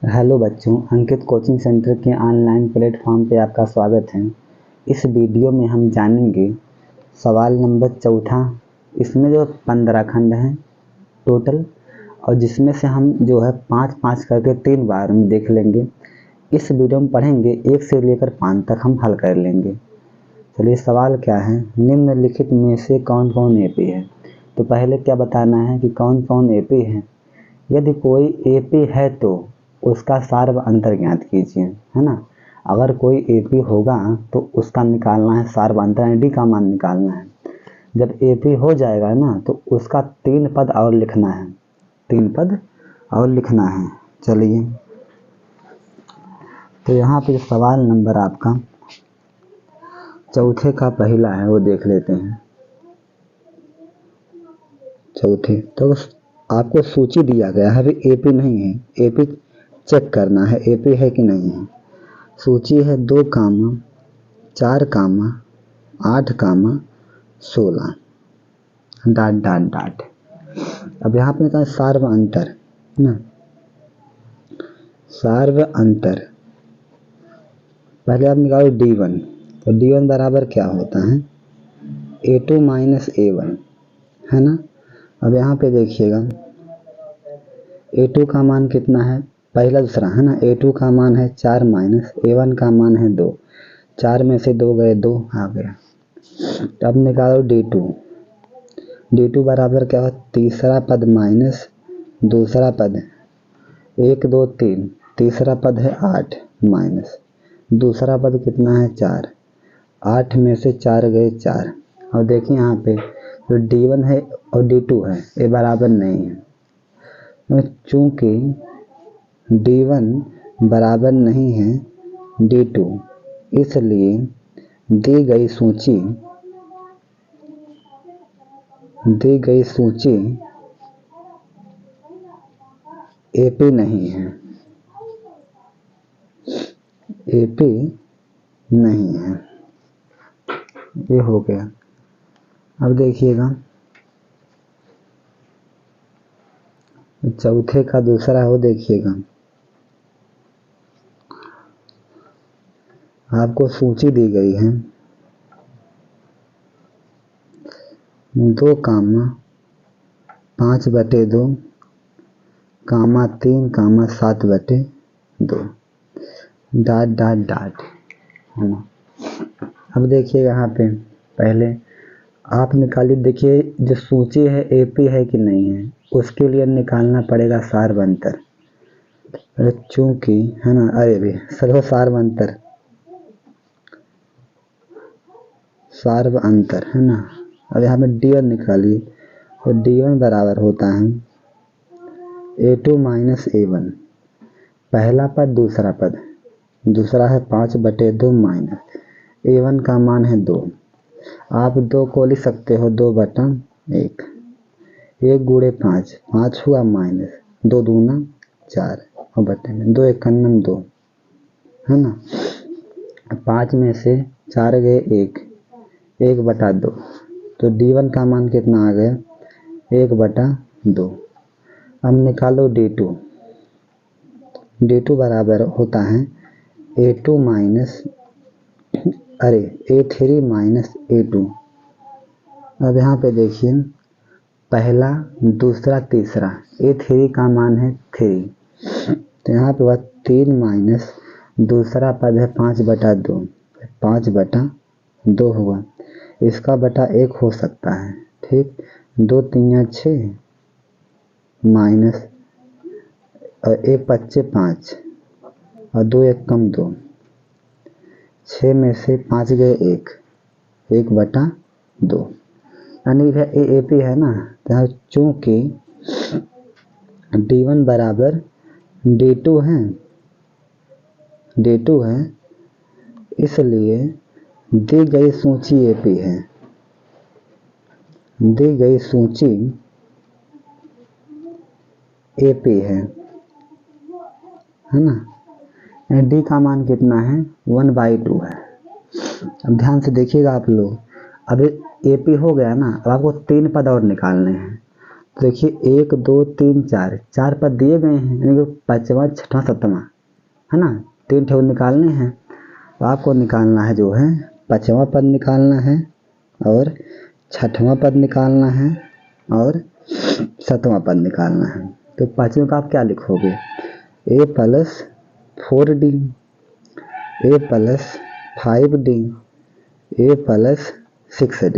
Hello बच्चों, अंकित coaching centre के online platform पे आपका स्वागत है। इस वीडियो में हम जानेंगे सवाल नंबर चौथा। इसमें जो 15 खंड हैं टोटल, और जिसमें से हम जो है 5-5 करके 3 बार में देख लेंगे। इस वीडियो में पढ़ेंगे 1 से लेकर 5 तक हम हल कर लेंगे। चलिए, सवाल क्या है, निम्नलिखित में से कौन कौन एपी है। तो पहले क्या बताना है कि कौन कौन एपी है। यदि कोई एपी है तो उसका सार्व अंतर ज्ञात कीजिए, है ना। अगर कोई एपी होगा तो उसका निकालना है सार्व अंतर, डी का मान निकालना है। जब एपी हो जाएगा ना तो उसका 3 पद और लिखना है, 3 पद और लिखना है। चलिए, तो यहाँ पे सवाल नंबर आपका चौथे का पहला है, वो देख लेते हैं। चौथे तो आपको सूची दिया गया है, अभी एपी नहीं है, एपी चेक करना है एपी है कि नहीं है। सूची है 2, 4, 8, 16 डाट डाट डाट। अब यहाँ पे कहा सार्व अंतर ना, सार्व अंतर पहले आप निकालो D1। तो D1 बराबर क्या होता है, A2 माइनस A1, है ना। अब यहाँ पे देखिएगा A2 का मान कितना है, पहला दूसरा, है ना। A2 का मान है 4 माइनस A1 का मान है 2, 4 में से 2 गए, 2 आ गया। अब निकालो D2। D2 बराबर क्या हो, तीसरा पद माइनस दूसरा पद, 1 2 3, तीसरा पद है 8 माइनस दूसरा पद कितना है 4, 8 में से 4 गए 4। और देखिए यहाँ पे जो D1 है और D2 है ये बराबर नहीं है। तो चूंकि D1 बराबर नहीं है D2, इसलिए दी गई सूची एपी नहीं है, एपी नहीं है। ये हो गया। अब देखिएगा चौथे का दूसरा हो, देखिएगा आपको सूची दी गई है 2, 5/2, 3, 7/2 डाट डाट डाट, है ना। अब देखिएगा यहाँ पे पहले आप निकालिए, देखिए जो सूची है एपी है कि नहीं है, उसके लिए निकालना पड़ेगा सार्व अंतर। चूंकि, है ना, अरे भी सर सार्व अंतर, है ना। अब यहाँ पे D1 निकालिए, तो D1 बराबर होता है A2 माइनस A1, पहला पद दूसरा पद, दूसरा है 5/2 माइनस A1 का मान है 2। आप 2 को लिख सकते हो 2/1, 1 गुणे 5, 5 हुआ माइनस 2 दूना 4 और बटे में 2 1 2, है ना। 5 में से 4 गए 1, 1/2। तो D1 का मान कितना आ गया, 1/2। अब निकालो D2। D2 बराबर होता है A2 minus A3 minus A2। अब यहाँ पे देखिए पहला दूसरा तीसरा, A3 का मान है 3, तो यहाँ पे वह 3 माइनस दूसरा पद है 5/2, 5/2 हुआ। इसका बटा 1 हो सकता है, ठीक। 2 3 6 माइनस और 1 5 5 और 2 1 2, 6 में से 5 गए 1, 1/2, यानी एपी है ना। तो चूंकि D1 बराबर D2 है, इसलिए दी गई सूची एपी है, दी गई सूची एपी है ना। डी का मान कितना है, 1/2 है। अब ध्यान से देखिएगा आप लोग, अब एपी हो गया ना। अब आपको 3 पद और निकालने हैं, देखिए 1 2 3 4 4 पद दिए गए हैं, यानी कि 5वां 6वां 7वां, है ना, 3 ठे निकालने हैं। तो आपको निकालना है जो है 5वां पद निकालना है और 6वां पद निकालना है और 7वां पद निकालना है। तो 5वें का आप क्या लिखोगे, a + 4d, a + 5d, a + 6d,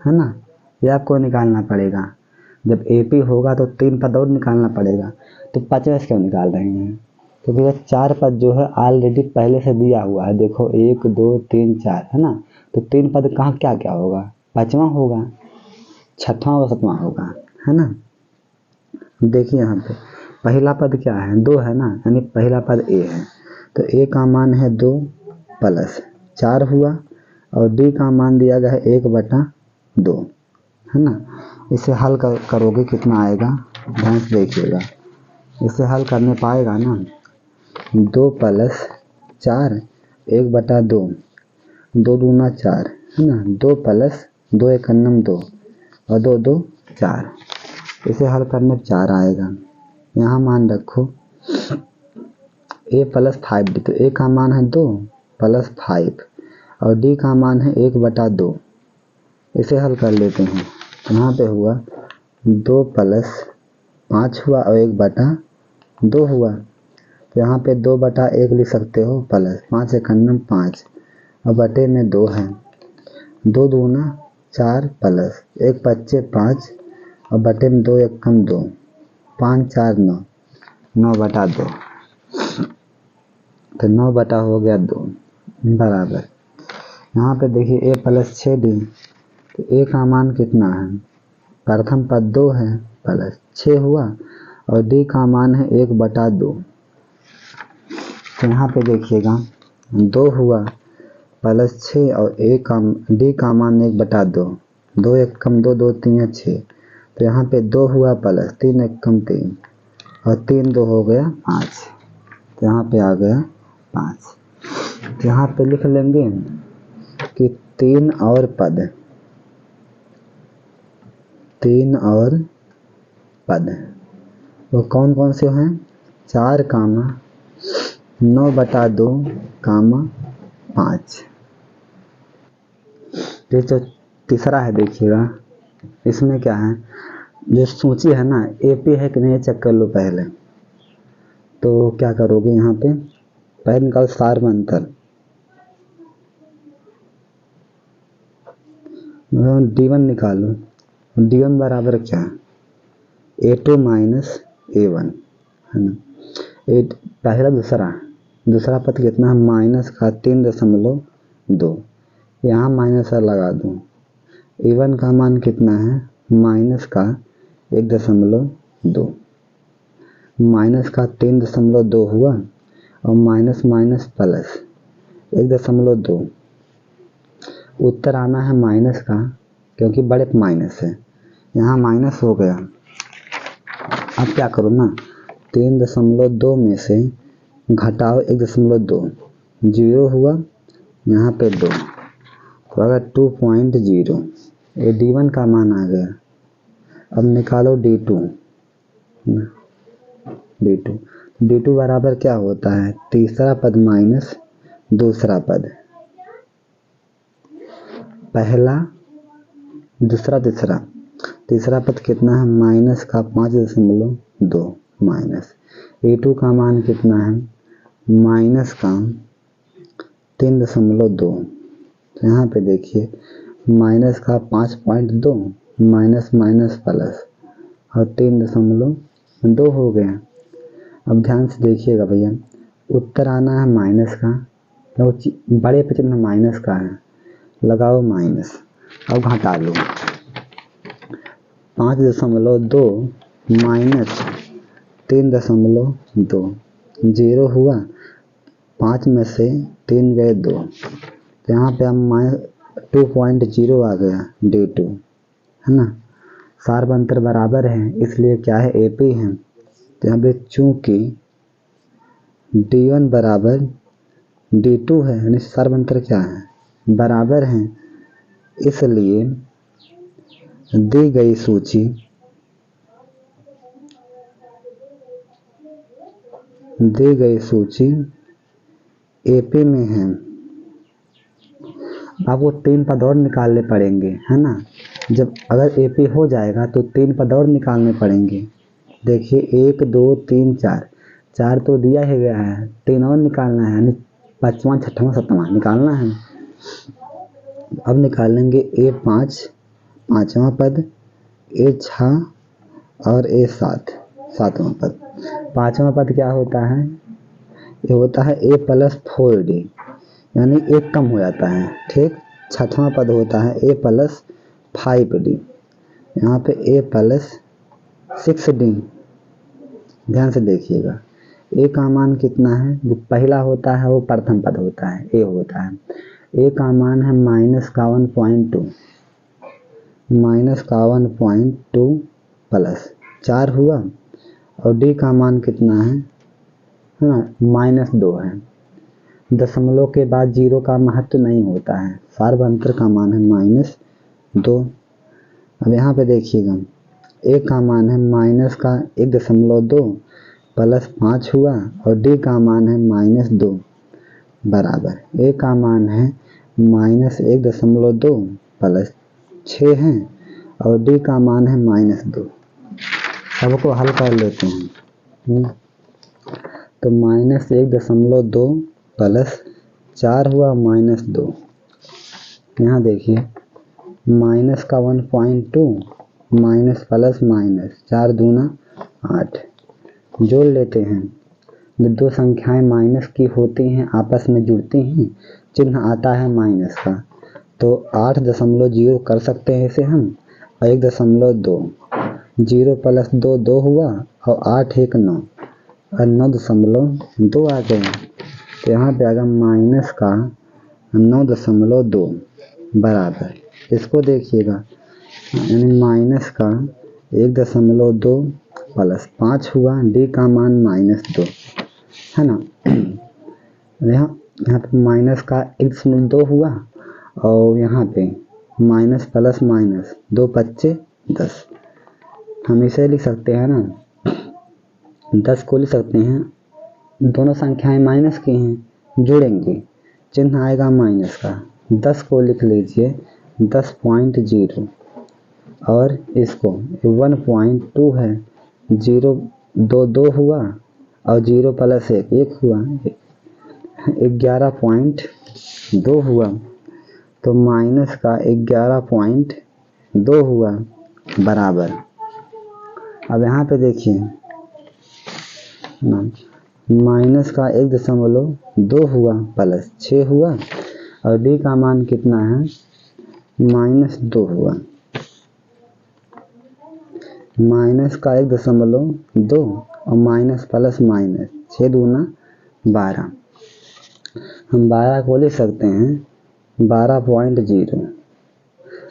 है ना। ये आपको निकालना पड़ेगा। जब AP होगा तो 3 पद और निकालना पड़ेगा। तो 5वें से क्यों निकाल रहे हैं, क्योंकि वह 4 पद जो है ऑलरेडी पहले से दिया हुआ है। देखो 1 2 3 4, है ना। तो 3 पद कहाँ क्या क्या होगा, 5वां होगा, 6वां और 7वां होगा, है ना। देखिए यहाँ पे पहला पद क्या है, 2 है ना, यानी पहला पद A है। तो A का मान है 2 + 4 हुआ और D का मान दिया गया है 1/2, है ना। इसे हल करोगे कितना आएगा, ध्यान से देखिएगा। इसे हल करने पाएगा ना, 2 + 4 1/2, 2 दूना 4, है ना। 2 + 2 1 2 और 2 2 4। इसे हल करने पर 4 आएगा। यहाँ मान रखो a + 5d, तो a का मान है 2 + 5 और d का मान है 1/2। इसे हल कर लेते हैं। यहाँ पे हुआ 2 + 5 हुआ और 1/2 हुआ। तो यहाँ पे 2/1 लिख सकते हो, प्लस 5 1 5 और बटे में 2 है। 2 दूना 4 प्लस 1 5 5 और बटे में 2 1 2, 5 4 9, 9/2। तो 9 हो गया 2 बराबर। यहाँ पे देखिए a + 6d, तो a का मान कितना है, प्रथम पद 2 है प्लस 6 हुआ और d का मान है 1/2। तो यहाँ पे देखिएगा 2 हुआ प्लस 6 और d का मान 1/2, 2 1 2 2 3 6। तो यहाँ पे 2 हुआ प्लस 3 1 3 और 3 2 हो गया 5। तो यहाँ पे आ गया 5। तो यहाँ पे लिख लेंगे कि 3 और पद वो कौन कौन से हैं, 4, 9/2, 5। ये जो तीसरा है देखिएगा, इसमें क्या है, जो सूची है ना AP है कि नहीं चेक कर लो पहले। तो क्या करोगे, यहाँ पे पहले निकालो सार में अंतर, D1 निकालो। D1 बराबर क्या है, A2 - A1, है ना। पहला दूसरा पद कितना है, -3.2, यहाँ माइनस लगा दूँ। A1 का मान कितना है, -1.2, -3.2 हुआ और माइनस प्लस 1.2। उत्तर आना है माइनस का, क्योंकि बड़े माइनस है, यहाँ माइनस हो गया। अब क्या करो ना, 3.2 में से घटाओ 1.2, 0 हुआ, यहाँ पे 2, तो अगर 2.0, ये D1 का मान आ गया। अब निकालो D2 बराबर क्या होता है, तीसरा पद माइनस दूसरा पद, पहला दूसरा तीसरा पद कितना है, -5.2 माइनस A2 का मान कितना है, -3.2। तो यहाँ पे देखिए -5.2 माइनस प्लस और 3.2 हो गया। अब ध्यान से देखिएगा भैया, उत्तर आना है माइनस का, तो बड़े पे चिन्ह माइनस का है, लगाओ माइनस। अब घटा लो, 5.2 माइनस 3.2, 0 हुआ, 5 में से 3 गए 2, तो यहाँ पे हम 2.0 आ गया D2, है ना। सार अंतर बराबर है, इसलिए क्या है, AP है। तो यहाँ पे चूंकि D1 बराबर D2 है, यानी सार अंतर क्या है, बराबर है, इसलिए दी गई सूची दी गई सूची एपी में है। आपको 3 पद और निकालने पड़ेंगे, है ना। जब अगर एपी हो जाएगा तो 3 पद और निकालने पड़ेंगे। देखिए 1 2 3 4, 4 तो दिया ही गया है, 3 और निकालना है, यानी 5वां 6वां 7वां निकालना है। अब निकालेंगे A5 5वां पद, A6 और A7 7वां पद। 5वां पद क्या होता है, ये होता है A + 4D, यानी एक कम हो जाता है, ठीक। 6वां पद होता है A + 5D, यहाँ पे A + 6D। ध्यान से देखिएगा, A का मान कितना है, जो पहला होता है वो प्रथम पद होता है, A होता है। A का मान है -1.2 प्लस 4 हुआ, और D का मान कितना है ना, -2 है। दशमलव के बाद 0 का महत्व नहीं होता है, सार्वभौमिक का मान है -2। अब यहाँ पे देखिएगा, A का मान है -1.2 प्लस 5 हुआ, और D का मान है -2 बराबर। A का मान है -1.2 प्लस 6 है, और D का मान है -2। सबको हल कर लेते हैं। तो -1.2 प्लस 4 हुआ -2। यहाँ देखिए माइनस का 1.2 माइनस प्लस माइनस 4 दूना 8। जोड़ लेते हैं, जब दो संख्याएं माइनस की होती हैं आपस में जुड़ती हैं, चिन्ह आता है माइनस का, तो 8.0 कर सकते हैं इसे हम, और 1.2, 0 + 2 2 हुआ, और 8 1 9, और 9.2 आ गए। तो यहाँ पे आएगा माइनस का 9.2 बराबर, इसको देखिएगा, यानी माइनस का 1.2 प्लस 5 हुआ, D का मान -2, है ना। यहाँ पे माइनस का 1.2 हुआ, और यहाँ पे माइनस प्लस माइनस 2 × 10। हम इसे लिख सकते हैं ना, 10 को लिख सकते हैं, दोनों संख्याएं माइनस की हैं, जोड़ेंगे चिन्ह आएगा माइनस का। 10 को लिख लीजिए 10.0, और इसको 1.2 है, 0 2 2 हुआ, और 0 + 1 1 हुआ, 11.2 हुआ। तो माइनस का 11.2 हुआ बराबर। अब यहाँ पे देखिए, माइनस का 1.2 हुआ प्लस 6 हुआ, और D का मान कितना है -2 हुआ। माइनस का 1.2 और माइनस प्लस माइनस 6 दूना 12। हम 12 को लिख सकते हैं 12.0।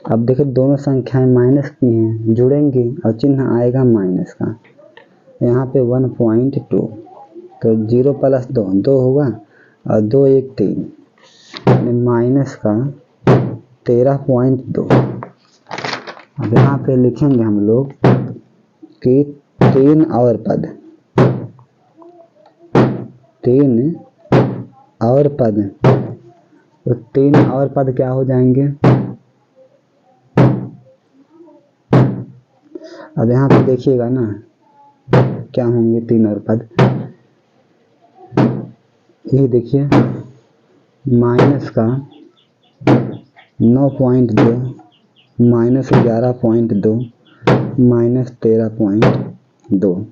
अब देखिए दोनों संख्याएं माइनस की हैं, जुड़ेंगी और चिन्ह आएगा माइनस का। यहाँ पे 1.2, तो 0 + 2 2 हुआ, और 2 1 3, माइनस का 13.2। अब यहाँ पे लिखेंगे हम लोग कि 3 और पद, 3 और पद, तो 3 और पद क्या हो जाएंगे। अब यहाँ पे देखिएगा ना क्या होंगे 3 और पद, ये देखिए माइनस का 9.2 -11.2 -13.2।